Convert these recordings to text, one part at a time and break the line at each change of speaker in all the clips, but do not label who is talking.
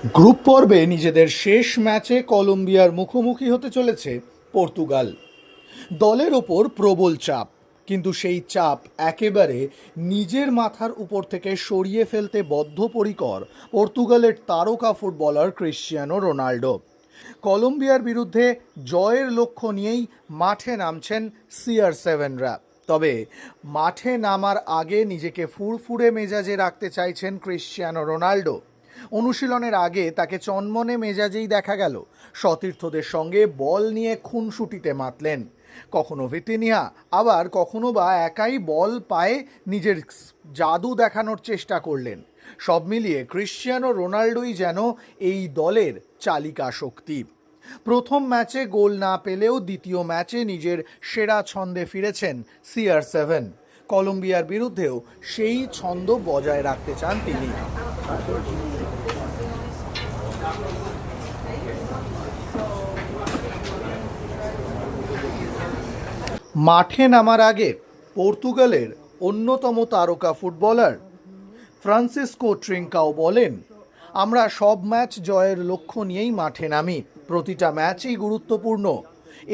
Group পর্বে নিজেদের শেষ ম্যাচে কলম্বিয়ার মুখোমুখি হতে চলেছে পর্তুগাল। দলের ওপর প্রবল চাপ, কিন্তু সেই চাপ একেবারে নিজের মাথার উপর থেকে সরিয়ে ফেলতে বদ্ধপরিকর পর্তুগালের তারকা ফুটবলার ক্রিশ্চিয়ানো রোনাল্ডো। কলম্বিয়ার বিরুদ্ধে জয়ের লক্ষ্য নিয়েই মাঠে নামছেন CR7রা। তবে মাঠে নামার আগে নিজেকে ফুরফুরে মেজাজে রাখতে চাইছেন ক্রিশ্চিয়ানো রোনাল্ডো। অনুশীলনের আগে তাকে চনমনে মেজাজেই দেখা গেল। সতীর্থদের সঙ্গে বল নিয়ে খুনসুটিতে মাতলেন, কখনো ভিতিনিয়া, আবার কখনো বা একাই বল পায়ে নিজের জাদু দেখানোর চেষ্টা করলেন। সব মিলিয়ে ক্রিশ্চিয়ানো রোনাল্ডোই যেন এই দলের চালিকা শক্তি। প্রথম ম্যাচে গোল না পেলেও দ্বিতীয় ম্যাচে নিজের সেরা ছন্দে ফিরেছেন CR7। কলম্বিয়ার বিরুদ্ধেও সেই ছন্দ বজায় রাখতে চান তিনি। মাঠে নামার আগে পর্তুগালের অন্যতম তারকা ফুটবলার ফ্রান্সিসকো ট্রিঙ্কাও বলেন, আমরা সব ম্যাচ জয়ের লক্ষ্য নিয়েই মাঠে নামি, প্রতিটা ম্যাচই গুরুত্বপূর্ণ।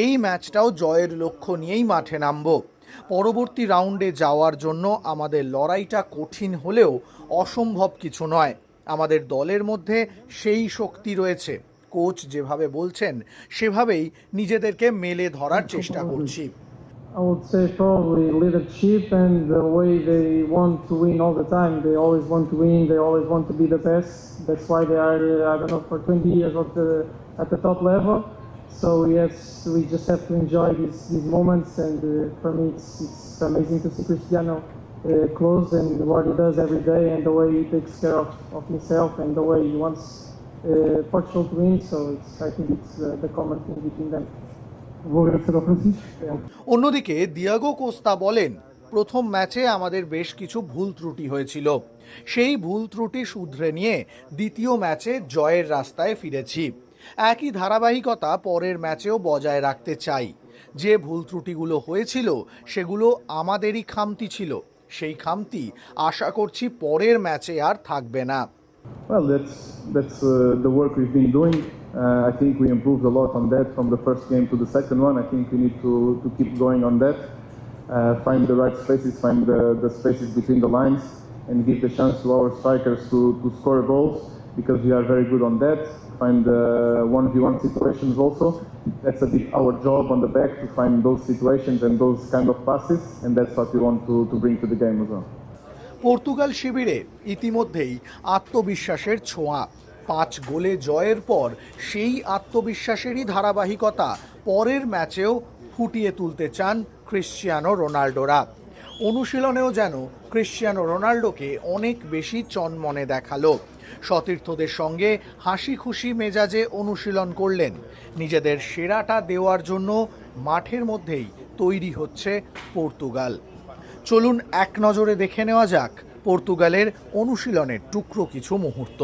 এই ম্যাচটাও জয়ের লক্ষ্য নিয়েই মাঠে নামব। পরবর্তী রাউন্ডে যাওয়ার জন্য আমাদের লড়াইটা কঠিন হলেও অসম্ভব কিছু নয়। আমাদের দলের মধ্যে সেই শক্তি রয়েছে। কোচ যেভাবে বলছেন সেভাবেই নিজেদেরকে মেলে ধরার চেষ্টা করছি।
I would say probably leadership and the way they want to win all the time. They always want to win, they always want to be the best. That's why they are, I don't know, for 20 years at the top level. So yes, we just have to enjoy these moments, and for me it's amazing to see Cristiano close and what he does every day and the way he takes care of himself and the way he wants Portugal to win. So I think it's the common thing between them.
অন্যদিকে Diego Costa বলেন, প্রথম ম্যাচে আমাদের বেশ কিছু ভুল ত্রুটি হয়েছিল। সেই ভুল ত্রুটি শুধরে নিয়ে দ্বিতীয় ম্যাচে জয়ের রাস্তায় ফিরেছি। একই ধারাবাহিকতা পরের ম্যাচেও বজায় রাখতে চাই। যে ভুল ত্রুটিগুলো হয়েছিল সেগুলো আমাদেরই খামতি ছিল। সেই খামতি আশা করছি পরের ম্যাচে আর থাকবে না।
Well, that's the work we've been doing. I think we improved a lot on that from the first game to the second one. I think we need to keep going on that, find the right spaces, find the spaces between the lines, and give the chance to our strikers to score goals, because we are very good on that. Find 1v1 situations also. That's a bit our job on the back, to find those situations and those kind of passes, and that's what we want to bring to the game as well.
Portugal শিবিরে ইতিমধ্যেই আত্মবিশ্বাসের ছোঁয়া। 5 গোলে জয়ের পর সেই আত্মবিশ্বাসেরই ধারাবাহিকতা পরের ম্যাচেও ফুটিয়ে তুলতে চান ক্রিশ্চিয়ানো রোনাল্ডোরা। অনুশীলনেও যেন ক্রিশ্চিয়ানো রোনাল্ডোকে অনেক বেশি চনমনে দেখালো। সতীর্থদের সঙ্গে হাসি খুশি মেজাজে অনুশীলন করলেন। নিজেদের সেরাটা দেওয়ার জন্য মাঠের মধ্যেই তৈরি হচ্ছে পর্তুগাল। চলুন এক নজরে দেখে নেওয়া যাক পর্তুগালের অনুশীলনের টুকরো কিছু মুহূর্ত।